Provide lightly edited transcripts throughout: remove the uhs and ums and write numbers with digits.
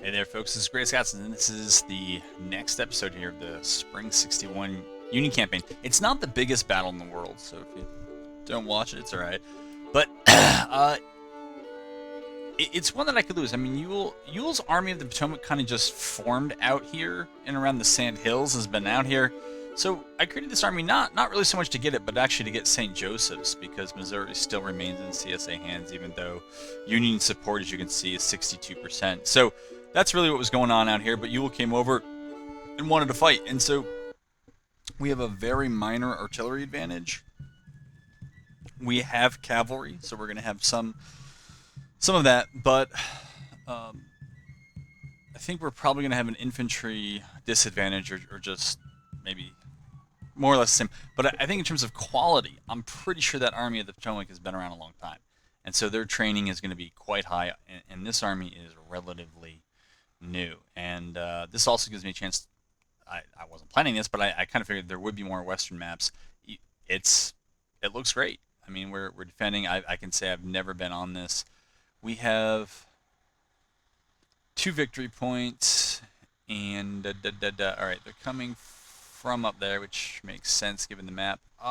Hey there, folks. This is Grace Scotts, and this is the next episode here of the Spring 61 Union Campaign. It's not the biggest battle in the world, so if you don't watch it, it's alright. But it's one that I could lose. I mean, Ewell's Army of the Potomac kind of just formed out here and around the Sand Hills, has been out here. So I created this army not really so much to get it, but actually to get St. Joseph's, because Missouri still remains in CSA hands, even though Union support, as you can see, is 62%. So that's really what was going on out here. But Ewell came over and wanted to fight, and so we have a very minor artillery advantage. We have cavalry, so we're going to have some of that, but um, I think we're probably going to have an infantry disadvantage, or just maybe more or less the same. But I think in terms of quality, I'm pretty sure that Army of the Potomac has been around a long time, and so their training is going to be quite high. And this army is relatively new, and this also gives me a chance. I wasn't planning this, but I kind of figured there would be more Western maps. It's it looks great. I mean, we're defending. I can say I've never been on this. We have 2 victory points, and all right, they're coming from up there, which makes sense given the map. We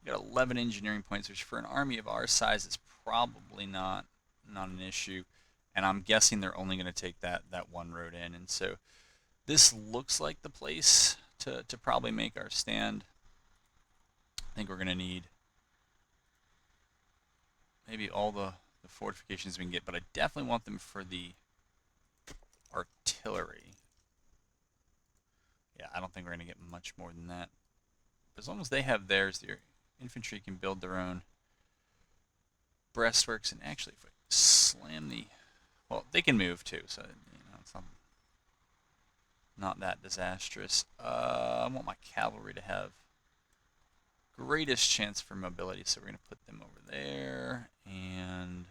got 11 engineering points, which for an army of our size is probably not an issue. And I'm guessing they're only going to take that one road in, and so this looks like the place to probably make our stand. I think we're going to need maybe all the fortifications we can get, but I definitely want them for the artillery. Yeah, I don't think we're going to get much more than that. But as long as they have theirs, the infantry can build their own breastworks. And actually, if I slam the... Well, they can move too, so it's not that disastrous. I want my cavalry to have greatest chance for mobility, so we're going to put them over there and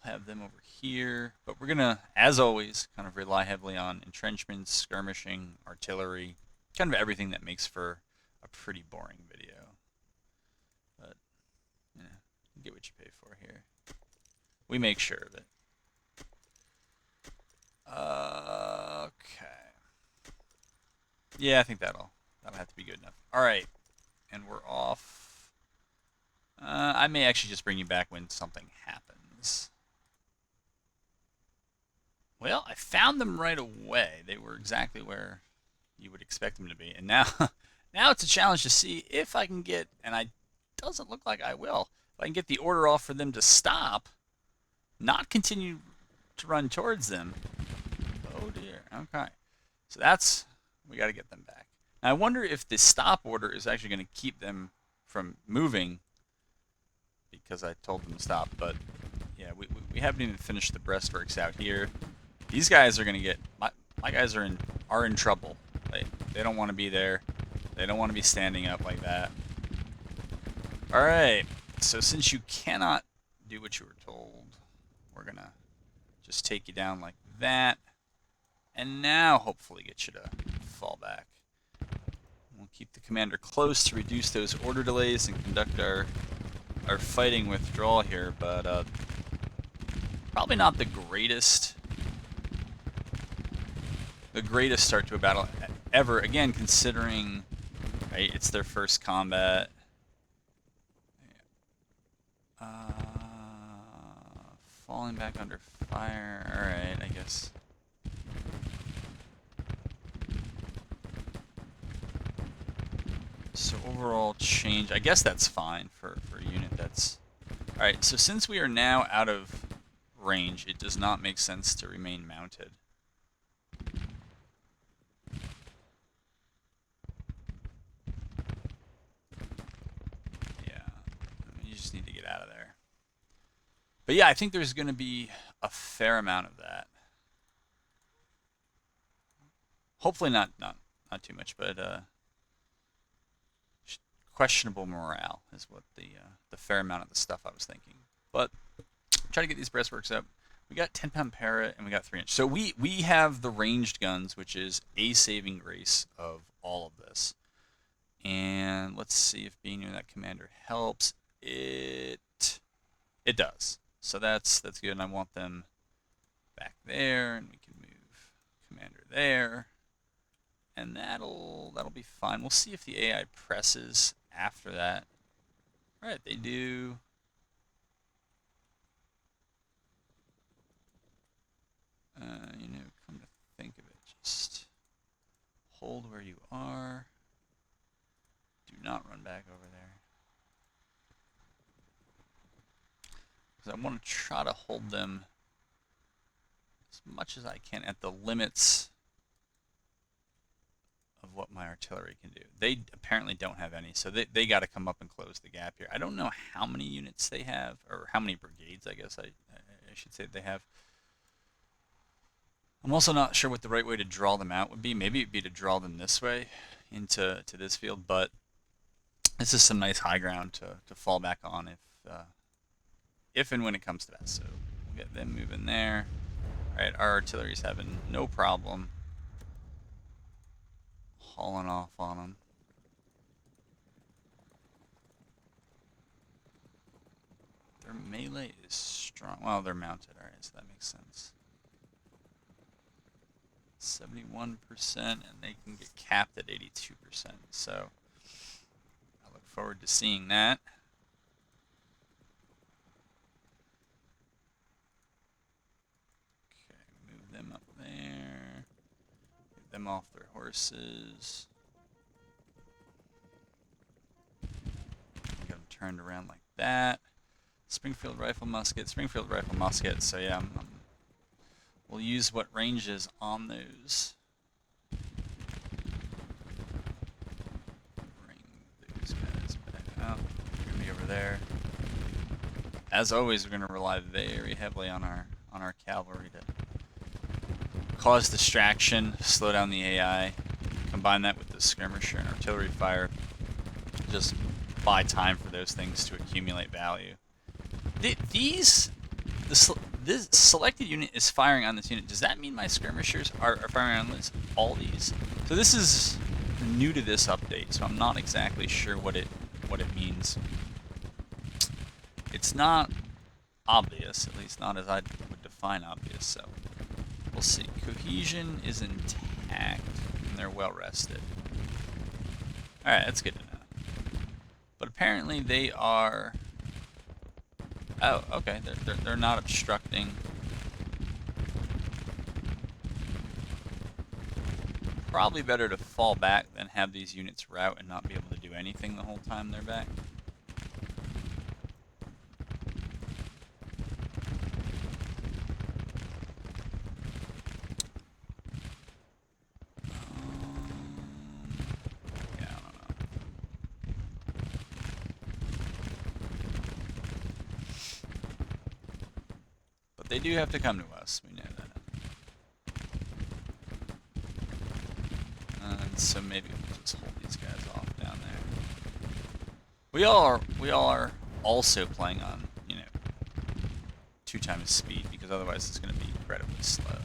have them over here. But we're going to, as always, kind of rely heavily on entrenchments, skirmishing, artillery, kind of everything that makes for a pretty boring video. But, you get what you pay for here. We make sure of it. Okay. Yeah, I think that'll have to be good enough. All right, and we're off. I may actually just bring you back when something happens. Well, I found them right away. They were exactly where you would expect them to be, and now, now it's a challenge to see if I can get. And it doesn't look like I will. If I can get the order off for them to stop, not continue to run towards them. Oh dear. Okay. So we got to get them back. Now, I wonder if the stop order is actually going to keep them from moving because I told them to stop. But yeah, we haven't even finished the breastworks out here. These guys are going to get my guys are in trouble. They don't want to be there. They don't want to be standing up like that. All right. So since you cannot do what you were told, we're going to just take you down like that. And now hopefully get you to fall back. We'll keep the commander close to reduce those order delays and conduct our fighting withdrawal here, but probably not the greatest start to a battle ever. Again, considering it's their first combat. Falling back under fire. All right, I guess. So overall change, I guess that's fine for a unit that's... Alright, so since we are now out of range, it does not make sense to remain mounted. Yeah, you just need to get out of there. But yeah, I think there's going to be a fair amount of that. Hopefully not too much, but questionable morale is what the fair amount of the stuff I was thinking. But try to get these breastworks up. We got 10-pound para and we got 3-inch. So we have the ranged guns, which is a saving grace of all of this. And let's see if being near that commander helps. It does. So that's good, and I want them back there, and we can move commander there, and that'll be fine. We'll see if the AI presses after that. All right, they do. You know, come to think of it, just hold where you are. Do not run back over there. Because I want to try to hold them as much as I can at the limits of what my artillery can do. They apparently don't have any, so they got to come up and close the gap here. I don't know how many units they have, or how many brigades, I guess I should say they have. I'm also not sure what the right way to draw them out would be. Maybe it'd be to draw them this way into this field, but this is some nice high ground to fall back on if and when it comes to that. So we'll get them moving there. All right, our artillery's having no problem hauling off on them. Their melee is strong. Well, they're mounted. All right, so that makes sense. 71%, and they can get capped at 82%. So I look forward to seeing that. Okay, move them up there. Get them off their horses. Get them turned around like that. Springfield rifle musket. So yeah, we'll use what range is on those. Bring those guys back out. They're gonna be over there. As always, we're gonna rely very heavily on our cavalry to cause distraction, slow down the AI. Combine that with the skirmisher and artillery fire. Just buy time for those things to accumulate value. This selected unit is firing on this unit. Does that mean my skirmishers are firing on all these? So this is new to this update, so I'm not exactly sure what it means. It's not obvious, at least not as I would define obvious, so we'll see. Cohesion is intact, and they're well rested. Alright, that's good to know. But apparently they are... Oh, okay, they're not obstructing. Probably better to fall back than have these units rout and not be able to do anything the whole time they're back. Yeah, I don't know. But they do have to come to us, we know that. So maybe we'll just hold these guys off down there. We all are also playing on, 2 times speed, because otherwise it's going to be incredibly slow.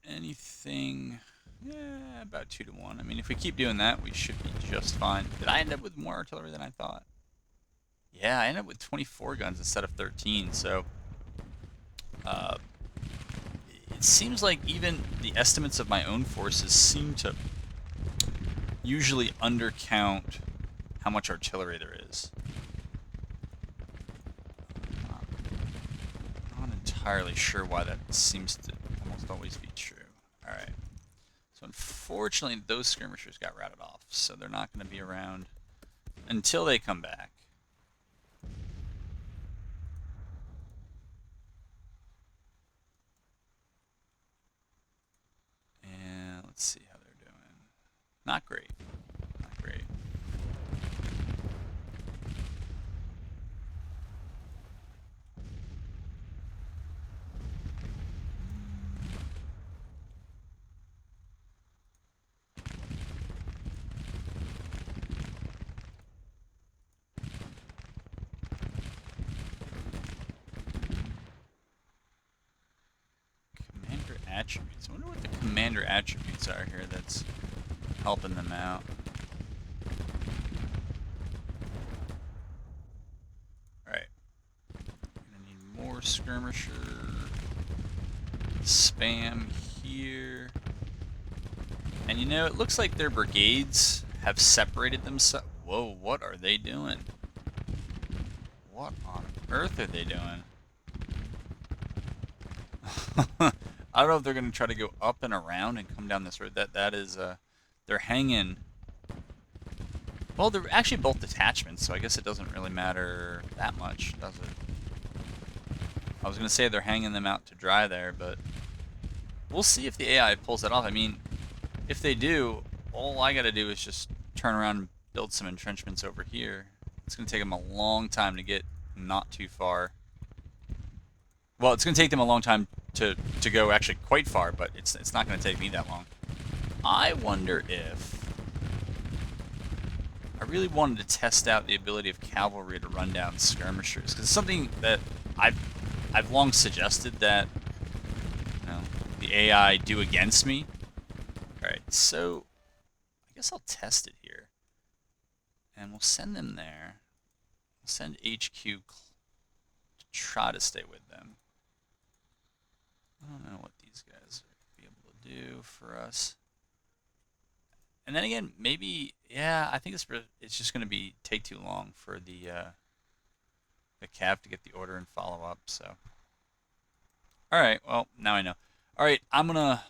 Anything, yeah, about 2 to 1. I mean, if we keep doing that, we should be just fine. Did I end up with more artillery than I thought? Yeah, I ended up with 24 guns instead of 13, so... it seems like even the estimates of my own forces seem to usually undercount how much artillery there is. I'm not entirely sure why that seems to almost always be true. Alright. So unfortunately, those skirmishers got routed off, so they're not going to be around until they come back. Let's see how they're doing. Not great. Not great. Commander attributes. I wonder what the commander attributes are here that's helping them out. more skirmisher spam here. And you know, it looks like their brigades have separated themselves. Whoa, what are they doing? What on earth are they doing? I don't know if they're going to try to go up and around and come down this road. That is, they're hanging. Well, they're actually both detachments, so I guess it doesn't really matter that much, does it? I was going to say they're hanging them out to dry there, but we'll see if the AI pulls that off. I mean, if they do, all I got to do is just turn around and build some entrenchments over here. It's going to take them a long time to get not too far. Well, it's going to take them a long time to go actually quite far, but it's not going to take me that long. I wonder if I really wanted to test out the ability of cavalry to run down skirmishers, because it's something that I've long suggested that, you know, the AI do against me. All right, so I guess I'll test it here, and we'll send them there. We'll send HQ to try to stay with them. I don't know what these guys are be able to do for us. And then again, maybe, yeah, I think it's just going to be take too long for the cav to get the order and follow up. So, all right, well, now I know. All right, I'm gonna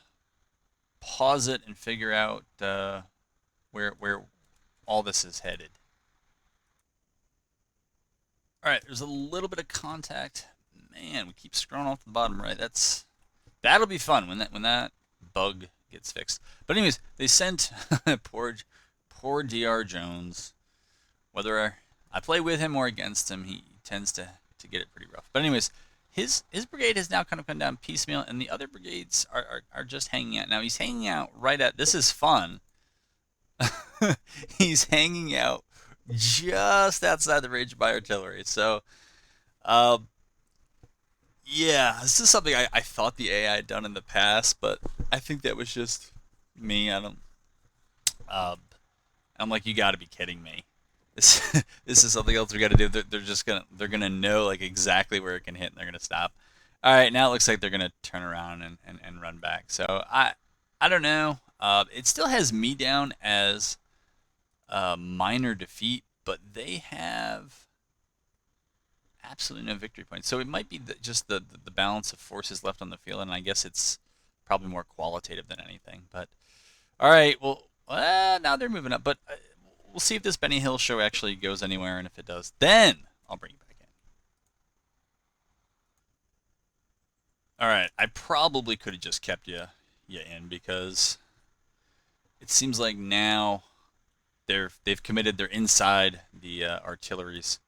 pause it and figure out where all this is headed. All right, there's a little bit of contact. Man, we keep scrolling off the bottom right. That'll be fun when that bug gets fixed. But anyways, they sent poor Dr. Jones. Whether I play with him or against him, he tends to get it pretty rough. But anyways, his brigade has now kind of come down piecemeal, and the other brigades are just hanging out. Now he's hanging out right at, this is fun. He's hanging out just outside the range of my artillery. So, yeah, this is something I thought the AI had done in the past, but I think that was just me. I don't. I'm like, you got to be kidding me. This is something else we got to do. They're gonna know like exactly where it can hit, and they're gonna stop. All right, now it looks like they're gonna turn around and run back. So I don't know. It still has me down as a minor defeat, but they have absolutely no victory points. So it might be just the balance of forces left on the field, and I guess it's probably more qualitative than anything. But all right, well, now they're moving up, but we'll see if this Benny Hill show actually goes anywhere, and if it does, then I'll bring you back in. All right, I probably could have just kept you in, because it seems like now they've committed. They're inside the artillery's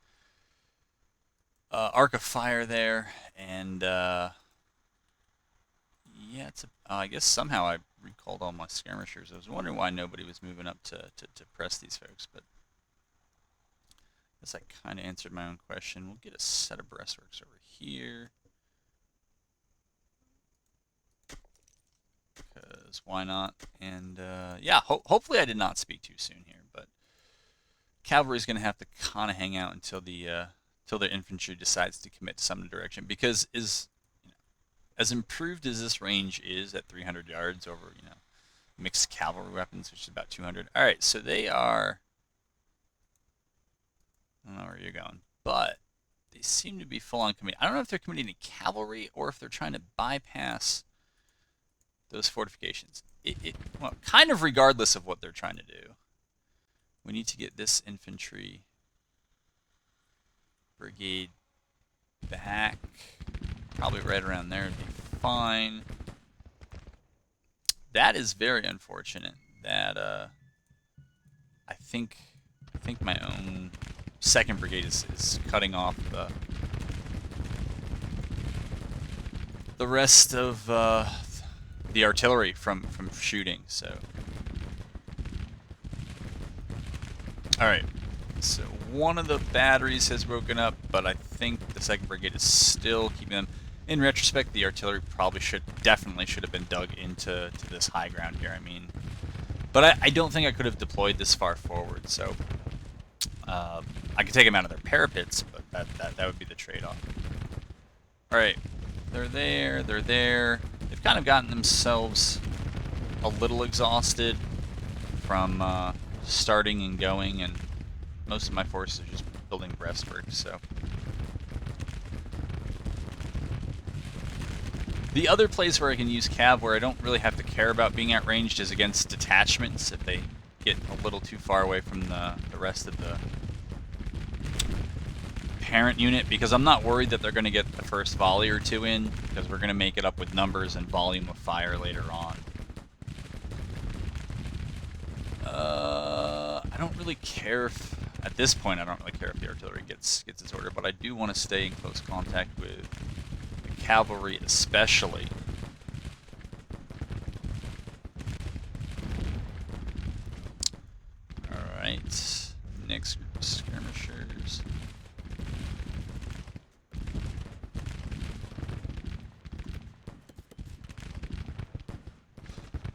arc of fire there, and yeah, I guess somehow I recalled all my skirmishers. I was wondering why nobody was moving up to press these folks, but I guess I kind of answered my own question. We'll get a set of breastworks over here, because why not? And yeah, hopefully I did not speak too soon here, but cavalry's going to have to kind of hang out until the infantry decides to commit to some direction, because as improved as this range is at 300 yards over, mixed cavalry weapons, which is about 200. All right, so they are, I don't know where you're going, but they seem to be full on committing. I don't know if they're committing to cavalry or if they're trying to bypass those fortifications. Well, kind of regardless of what they're trying to do, we need to get this infantry brigade back. Probably right around there would be fine. That is very unfortunate that I think my own second brigade is cutting off the rest of the artillery from shooting. So, all right. So one of the batteries has broken up, but I think the second brigade is still keeping them. In retrospect, the artillery probably definitely should have been dug into this high ground here. I mean, but I don't think I could have deployed this far forward. So I could take them out of their parapets, but that would be the trade-off. Alright, they're there, they're there. They've kind of gotten themselves a little exhausted from starting and going, and most of my forces are just building breastworks, so. The other place where I can use cav, where I don't really have to care about being outranged, is against detachments, if they get a little too far away from the rest of the parent unit, because I'm not worried that they're going to get the first volley or two in, because we're going to make it up with numbers and volume of fire later on. I don't really care if, at this point, I don't really care if the artillery gets its order, but I do want to stay in close contact with the cavalry especially. Alright, next group of skirmishers.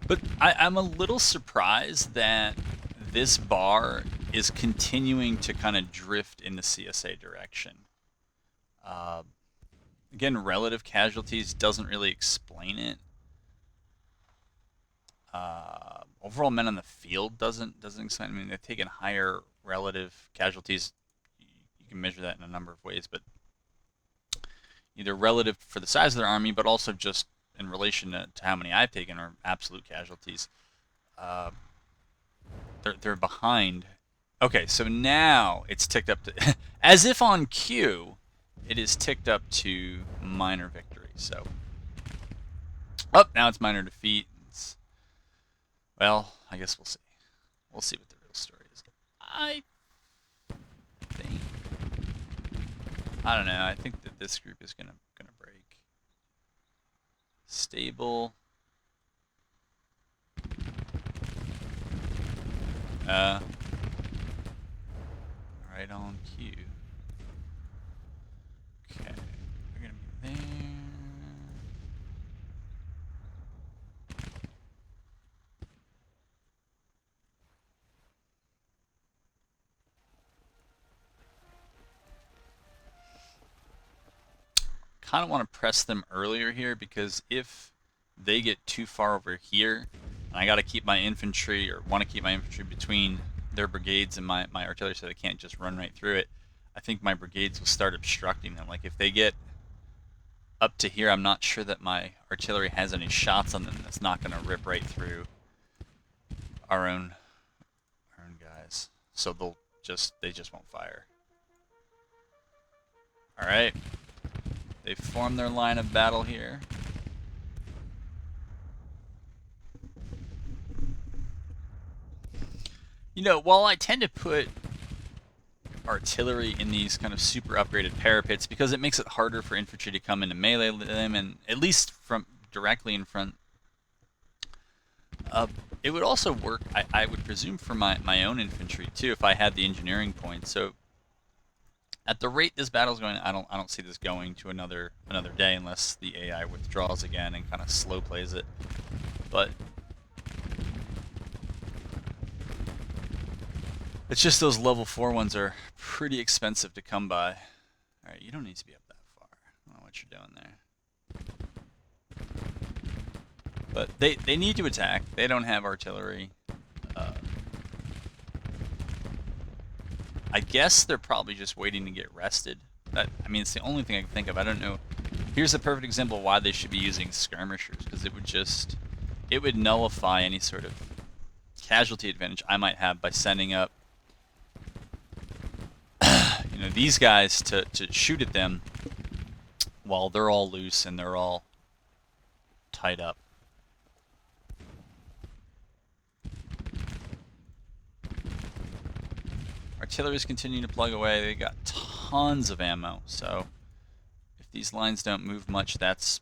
But I'm a little surprised that this bar is continuing to kind of drift in the CSA direction. Again, relative casualties doesn't really explain it. Overall men on the field doesn't explain. I mean, they've taken higher relative casualties. You can measure that in a number of ways, but either relative for the size of their army, but also just in relation to how many I've taken, or absolute casualties. They're behind. Okay, so now it's ticked up to, as if on cue, it is ticked up to minor victory. So, now it's minor defeat. Well, I guess we'll see. We'll see what the real story is. I think, I don't know. I think that this group is gonna break. Stable. Right on cue. Okay, we're gonna be there. Kind of want to press them earlier here, because if they get too far over here, and I got to keep my infantry, or want to keep my infantry between their brigades and my artillery so they can't just run right through it, I think my brigades will start obstructing them. Like if they get up to here, I'm not sure that my artillery has any shots on them that's not going to rip right through our own guys. So they just won't fire. All right. They form their line of battle here. You know, while I tend to put artillery in these kind of super upgraded parapets because it makes it harder for infantry to come into melee them, and at least from directly in front, it would also work, I would presume, for my own infantry too, if I had the engineering points. So at the rate this battle's going, I don't see this going to another day unless the AI withdraws again and kind of slow plays it. But it's just those level 4 ones are pretty expensive to come by. All right, you don't need to be up that far. I don't know what you're doing there. But they need to attack. They don't have artillery. I guess they're probably just waiting to get rested. I mean, it's the only thing I can think of. I don't know. Here's a perfect example of why they should be using skirmishers, because it would nullify any sort of casualty advantage I might have by sending up, you know, these guys to shoot at them while they're all loose and they're all tied up. Artillery's continuing to plug away. They got tons of ammo, so if these lines don't move much, it's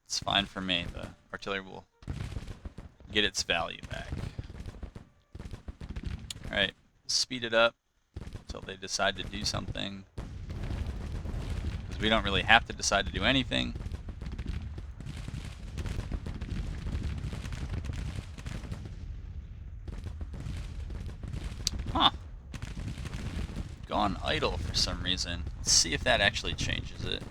fine for me. The artillery will get its value back. Alright, speed it up until they decide to do something, because we don't really have to decide to do anything. Huh. Gone idle for some reason. Let's see if that actually changes it.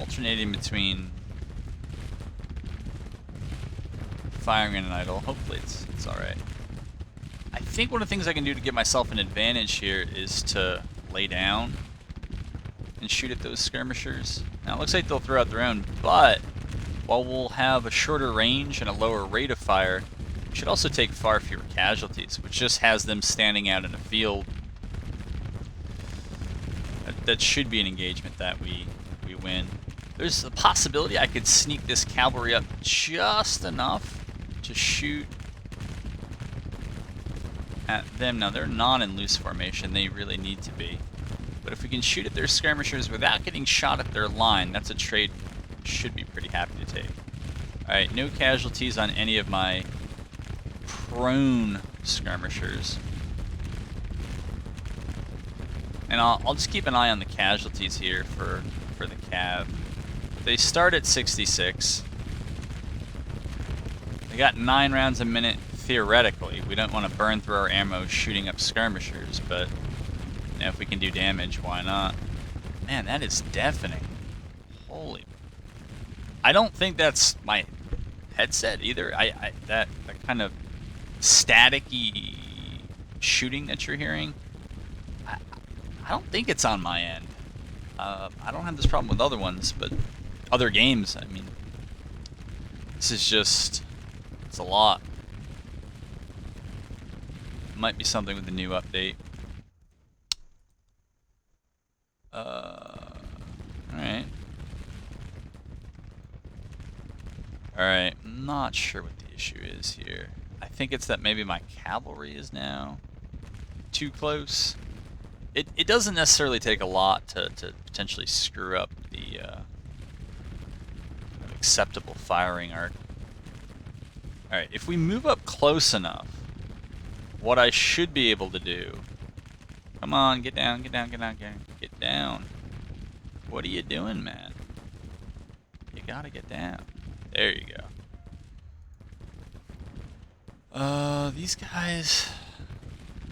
alternating between firing and an idle. Hopefully it's alright. I think one of the things I can do to give myself an advantage here is to lay down and shoot at those skirmishers. Now it looks like they'll throw out their own, but while we'll have a shorter range and a lower rate of fire, we should also take far fewer casualties, which just has them standing out in a field. That should be an engagement that we win. There's a possibility I could sneak this cavalry up just enough to shoot at them. Now they're not in loose formation, they really need to be. But if we can shoot at their skirmishers without getting shot at their line, that's a trade should be pretty happy to take. Alright, no casualties on any of my prone skirmishers. And I'll just keep an eye on the casualties here for the cav. They start at 66. They got 9 rounds a minute theoretically. We don't want to burn through our ammo shooting up skirmishers, but you know, if we can do damage, why not? Man, that is deafening. Holy. I don't think that's my headset either. That kind of staticky shooting that you're hearing, I don't think it's on my end. I don't have this problem with other ones, but other games, I mean, this is just, it's a lot. Might be something with the new update. Alright. Alright, I'm not sure what the issue is here. I think it's that maybe my cavalry is now too close. It doesn't necessarily take a lot to potentially screw up the acceptable firing arc. Alright, if we move up close enough, what I should be able to do... Come on, get down, get down, get down, get down. What are you doing, man? You gotta get down. There you go. These guys...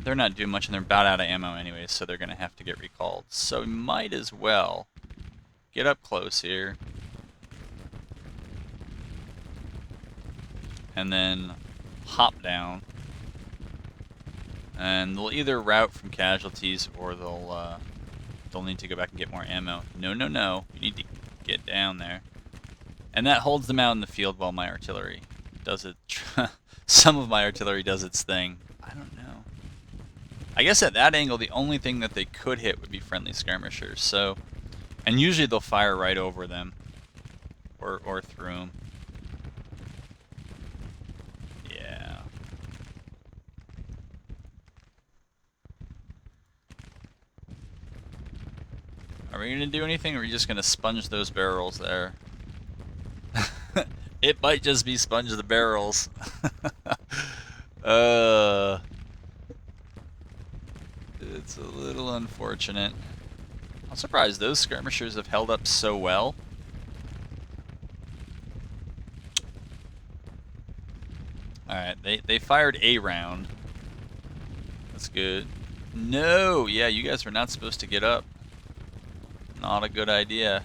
They're not doing much and they're about out of ammo anyway, so they're going to have to get recalled. So we might as well get up close here. And then hop down. And they'll either route from casualties or they'll need to go back and get more ammo. No, no, no. You need to get down there. And that holds them out in the field while my artillery does it. Some of my artillery does its thing. I don't know. I guess at that angle, the only thing that they could hit would be friendly skirmishers. So, and usually they'll fire right over them, or through them. Yeah. Are we gonna do anything, or are we just gonna sponge those barrels there? It might just be sponge the barrels. It's a little unfortunate. I'm surprised those skirmishers have held up so well. Alright, they fired a round. That's good. No! Yeah, you guys were not supposed to get up. Not a good idea.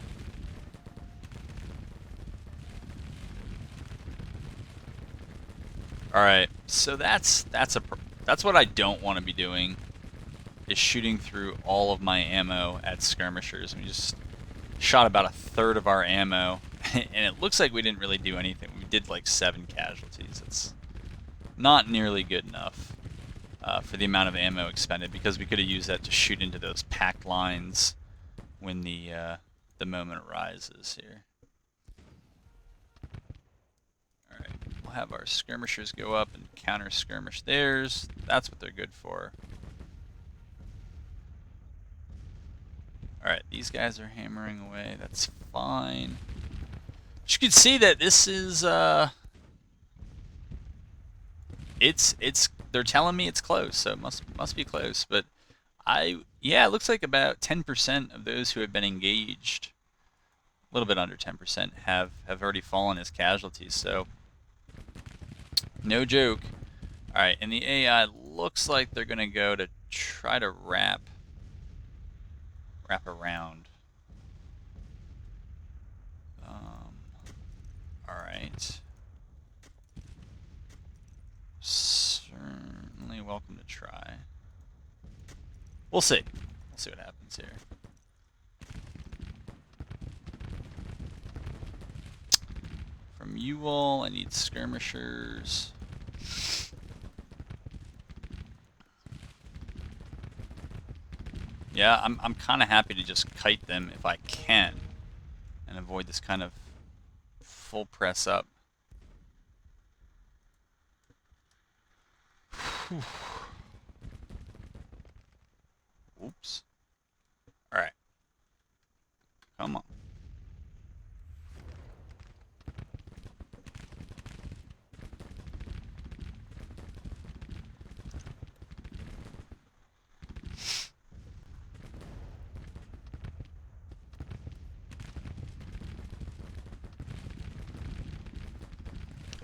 Alright, so that's what I don't want to be doing, is shooting through all of my ammo at skirmishers. We just shot about a third of our ammo, and it looks like we didn't really do anything. We did like 7 casualties. It's not nearly good enough for the amount of ammo expended, because we could have used that to shoot into those packed lines when the moment arises here. Alright, we'll have our skirmishers go up and counter skirmish theirs. That's what they're good for. Alright, these guys are hammering away. That's fine. But you can see that this is, they're telling me it's close, so it must be close. But yeah, it looks like about 10% of those who have been engaged, a little bit under 10%, have already fallen as casualties, so no joke. Alright, and the AI looks like they're going to go to try to wrap around. Alright. Certainly welcome to try. We'll see. We'll see what happens here. From you all, I need skirmishers. Yeah, I'm kind of happy to just kite them if I can and avoid this kind of full press up. Whew. Oops. All right. Come on.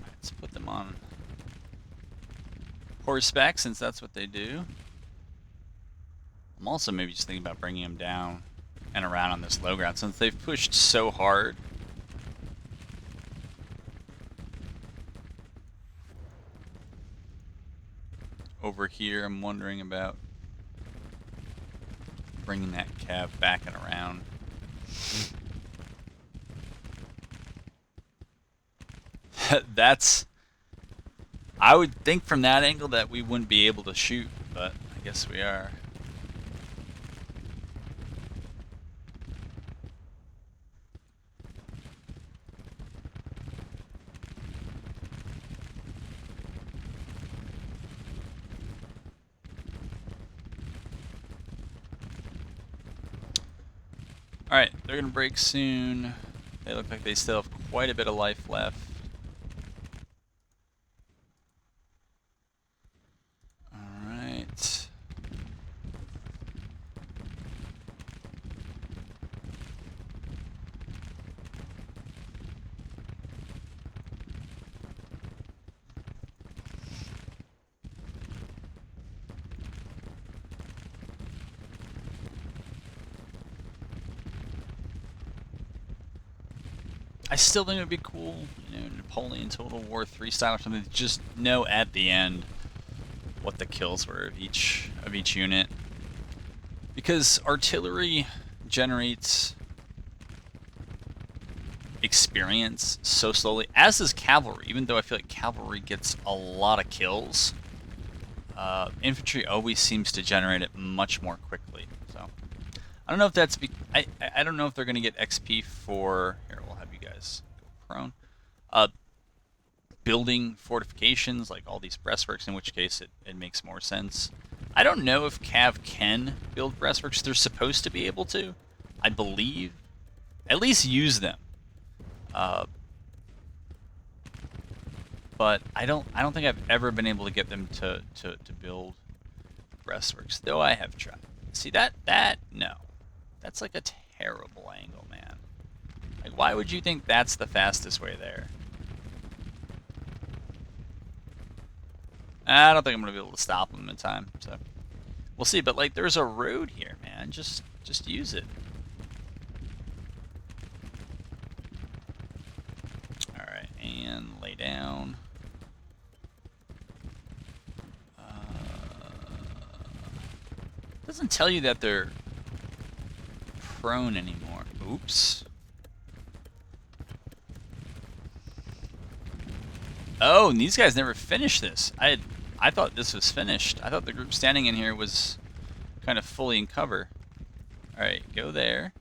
Let's put them on horseback since that's what they do. I'm also maybe just thinking about bringing them down and around on this low ground since they've pushed so hard. Over here, I'm wondering about bringing that cav back and around. That's... I would think from that angle that we wouldn't be able to shoot, but I guess we are. Alright, they're going to break soon. They look like they still have quite a bit of life left. Alright. I still think it would be cool, you know, Napoleon Total War 3 style or something, to just know at the end what the kills were of each unit. Because artillery generates experience so slowly, as does cavalry, even though I feel like cavalry gets a lot of kills. Infantry always seems to generate it much more quickly. So I don't know if that's... I don't know if they're going to get XP for... Here, we'll have you guys go prone. Building fortifications, like all these breastworks, in which case it makes more sense. I don't know if Cav can build breastworks. They're supposed to be able to, I believe. At least use them. But I don't think I've ever been able to get them to build breastworks, though I have tried. See, no. That's like a terrible angle, man. Like, why would you think that's the fastest way there? I don't think I'm going to be able to stop them in time, so we'll see. But, like, there's a road here, man. Just use it. Alright, and lay down. Doesn't tell you that they're prone anymore. Oops. Oh, and these guys never finished this. I thought this was finished. I thought the group standing in here was kind of fully in cover. Alright, go there.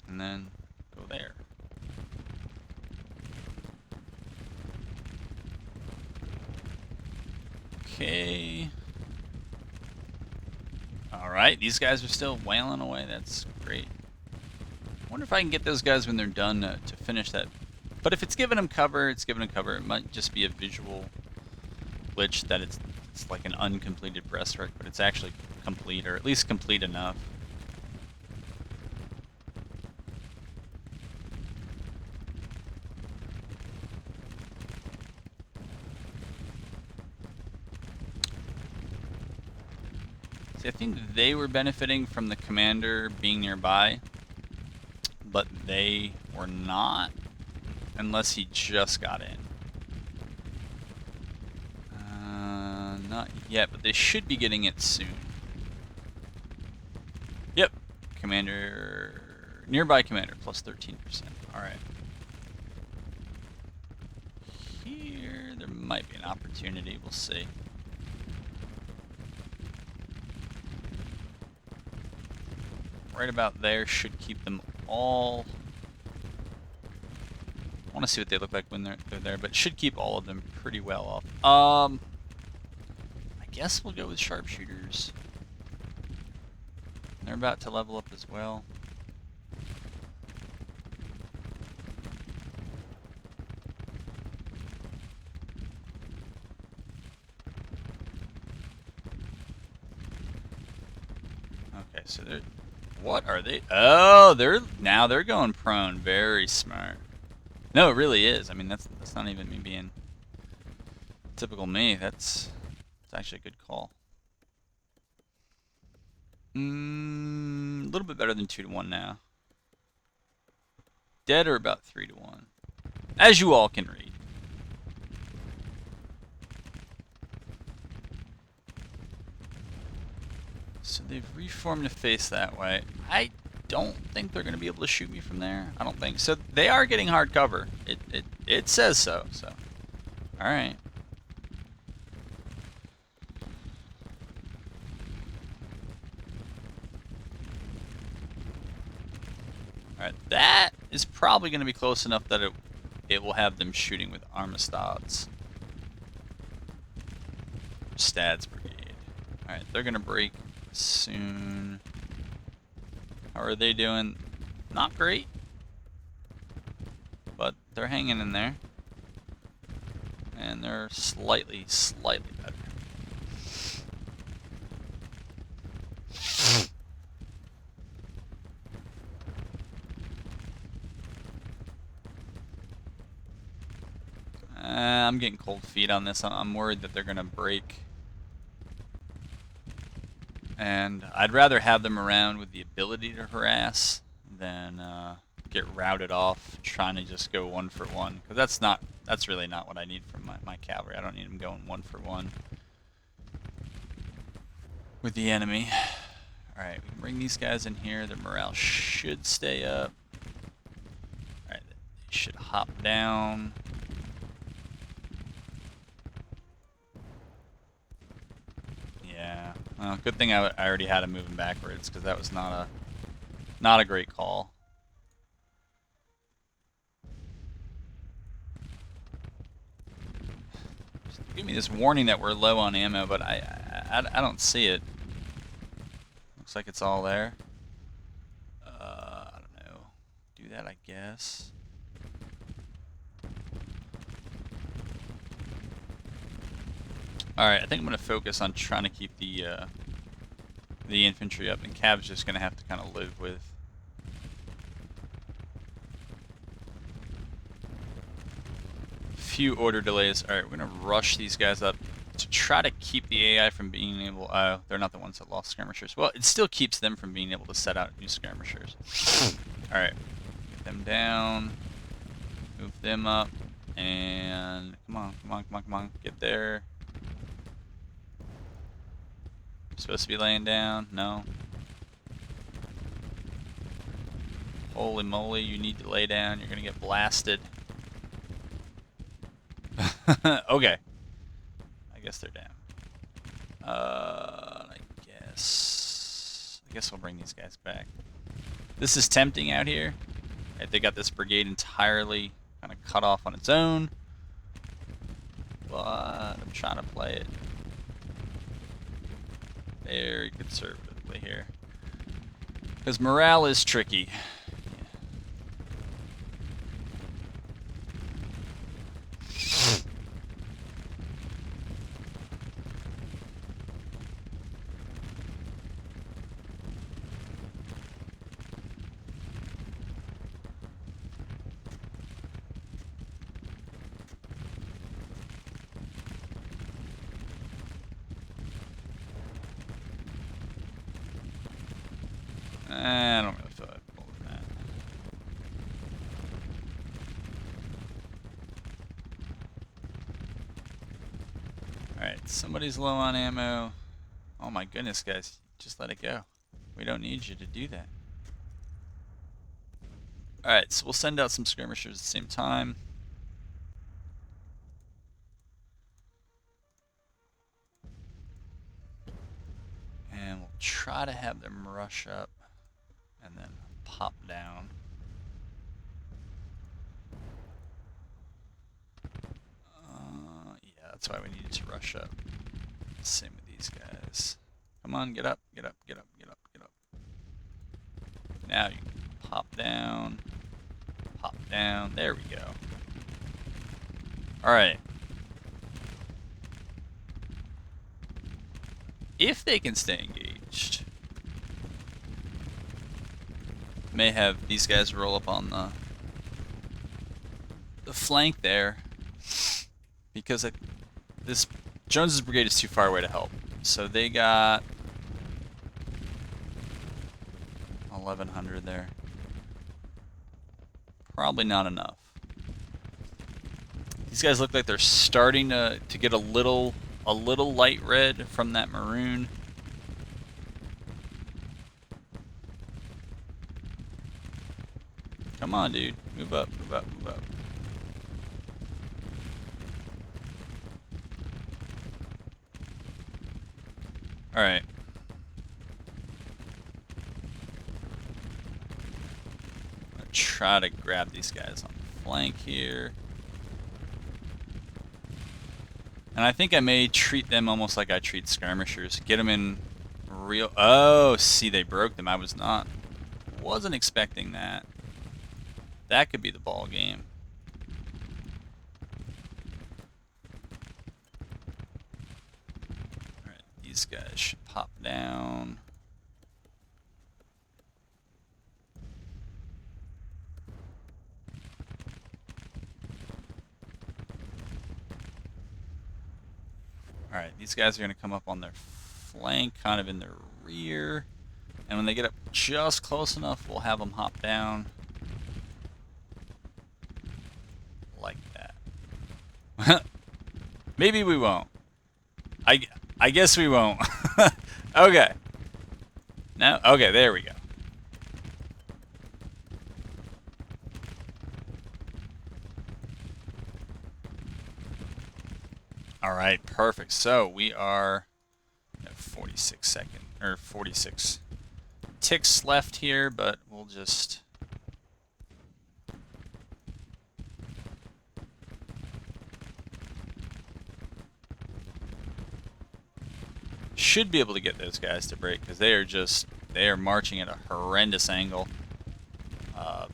And then go there. Okay. Alright, these guys are still wailing away. That's great. I wonder if I can get those guys when they're done to finish that. But if it's giving them cover, it's giving them cover. It might just be a visual glitch that it's like an uncompleted breastwork, but it's actually complete, or at least complete enough. See, I think they were benefiting from the commander being nearby, but they were not, unless he just got in. Not yet, but they should be getting it soon. Yep, commander, nearby commander, plus 13%. All right. Here, there might be an opportunity. We'll see. Right about there should keep them all. I want to see what they look like when they're there, but should keep all of them pretty well off. I guess we'll go with sharpshooters. They're about to level up as well. Okay, so they're. What are they? Oh, they're going prone. Very smart. No, it really is. I mean, that's not even me being typical me. It's actually a good call. A little bit better than 2-1 now. Dead or about 3-1, as you all can read. So they've reformed to face that way. I don't think they're going to be able to shoot me from there. I don't think so. They are getting hard cover. It says so. So, all right. All right. That is probably going to be close enough that it will have them shooting with Armistads. Stads Brigade. All right. They're going to break soon. How are they doing? Not great, but they're hanging in there, and they're slightly better. I'm getting cold feet on this. I'm worried that they're gonna break. And I'd rather have them around with the ability to harass than get routed off trying to just go 1-for-1. Because that's really not what I need from my cavalry. I don't need them going 1-for-1 with the enemy. Alright, we can bring these guys in here. Their morale should stay up. Alright, they should hop down. Yeah. Well, good thing I already had him moving backwards, because that was not a great call. Just give me this warning that we're low on ammo, but I don't see it. Looks like it's all there. I don't know. Do that, I guess. Alright, I think I'm going to focus on trying to keep the infantry up, and Cav's just going to have to kind of live with. Few order delays. Alright, we're going to rush these guys up to try to keep the AI from being able... they're not the ones that lost skirmishers. Well, it still keeps them from being able to set out new skirmishers. Alright, get them down, move them up, and come on, get there. Supposed to be laying down? No. Holy moly, you need to lay down. You're gonna get blasted. Okay. I guess they're down. I guess we'll bring these guys back. This is tempting out here. Right, they got this brigade entirely kind of cut off on its own. But I'm trying to play it very conservatively here, because morale is tricky. I don't really feel like pulling that. Alright, somebody's low on ammo. Oh my goodness, guys. Just let it go. We don't need you to do that. Alright, so we'll send out some skirmishers at the same time. And we'll try to have them rush up and then pop down. Yeah, that's why we needed to rush up. Same with these guys. Come on, get up, get up, get up, get up, get up. Now you can pop down. Pop down. There we go. Alright. If they can stay engaged, may have these guys roll up on the flank there, because this Jones's brigade is too far away to help. So they got 1,100 there. Probably not enough. These guys look like they're starting to get a little light red from that maroon. Come on, dude. Move up, move up, move up. Alright. I'm gonna try to grab these guys on the flank here. And I think I may treat them almost like I treat skirmishers. Get them in real... Oh, see, they broke them. Wasn't expecting that. That could be the ball game. Alright, these guys should pop down. Alright, these guys are going to come up on their flank, kind of in their rear. And when they get up just close enough, we'll have them hop down. Like that. Maybe we won't. I guess we won't. Okay. No? Okay, there we go. Alright, perfect. So we are at 46 ticks left here, but we'll just... Should be able to get those guys to break, because they are marching at a horrendous angle. Alright,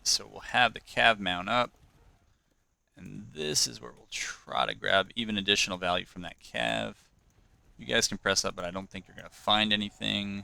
so we'll have the cav mount up. And this is where we'll try to grab even additional value from that cav. You guys can press up, but I don't think you're going to find anything.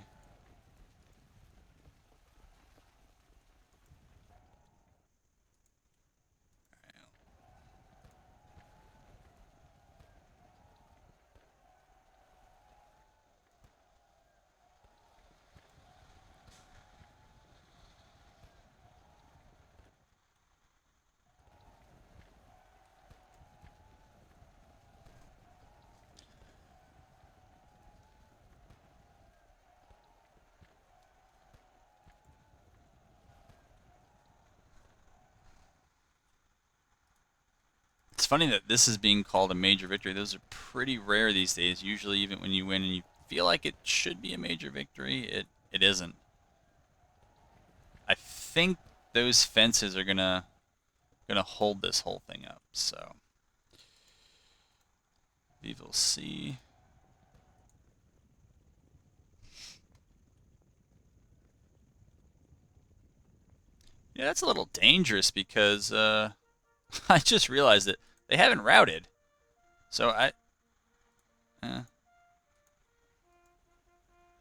It's funny that this is being called a major victory. Those are pretty rare these days. Usually, even when you win and you feel like it should be a major victory, it isn't. I think those fences are gonna hold this whole thing up. So we will see. Yeah, that's a little dangerous because I just realized that they haven't routed. So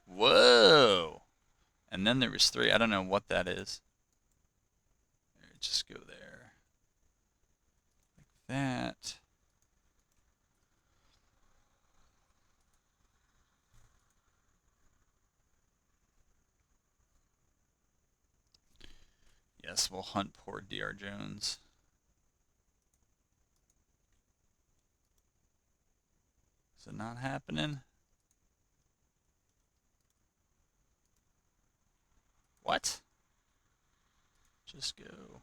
whoa! And then there was 3. I don't know what that is. Just go there. Like that. Yes, we'll hunt poor DR Jones. Is it not happening? What? Just go.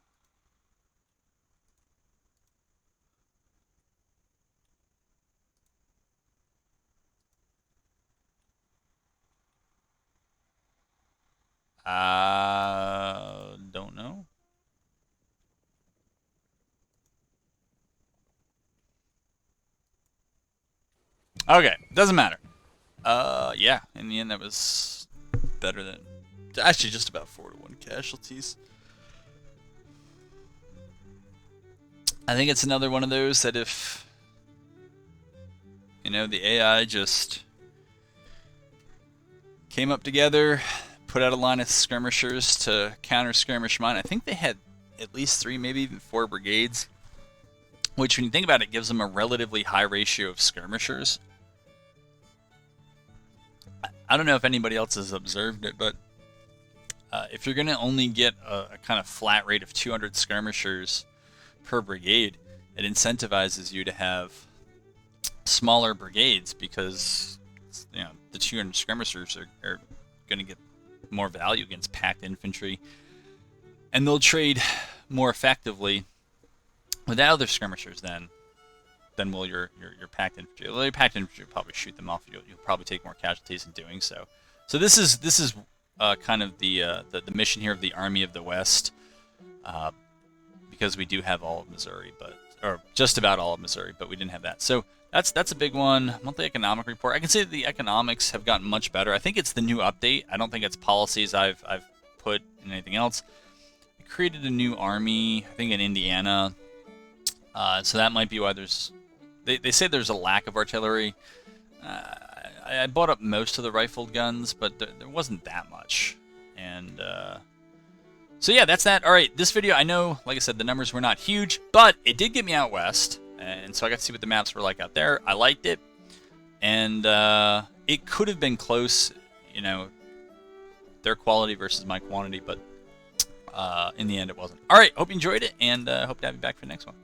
Don't know. Okay, doesn't matter. Yeah, in the end that was better than, actually just about 4-1 casualties. I think it's another one of those that if, you know, the AI just came up together, put out a line of skirmishers to counter skirmish mine. I think they had at least 3, maybe even 4 brigades, which when you think about it, gives them a relatively high ratio of skirmishers. I don't know if anybody else has observed it, but if you're going to only get a kind of flat rate of 200 skirmishers per brigade, it incentivizes you to have smaller brigades because, you know, the 200 skirmishers are going to get more value against packed infantry, and they'll trade more effectively without other skirmishers than will your packed infantry. Well, your packed infantry will probably shoot them off. You'll probably take more casualties in doing so. So this is kind of the mission here of the Army of the West, because we do have all of Missouri, or just about all of Missouri, but we didn't have that. So that's a big one. Monthly economic report. I can say that the economics have gotten much better. I think it's the new update. I don't think it's policies I've put in anything else. I created a new army, I think in Indiana. So that might be why there's. They say there's a lack of artillery. I bought up most of the rifled guns, but there wasn't that much. And so yeah, that's that. All right, this video, I know, like I said, the numbers were not huge, but it did get me out west. And so I got to see what the maps were like out there. I liked it. And it could have been close, you know, their quality versus my quantity, but in the end it wasn't. All right, hope you enjoyed it, and hope to have you back for the next one.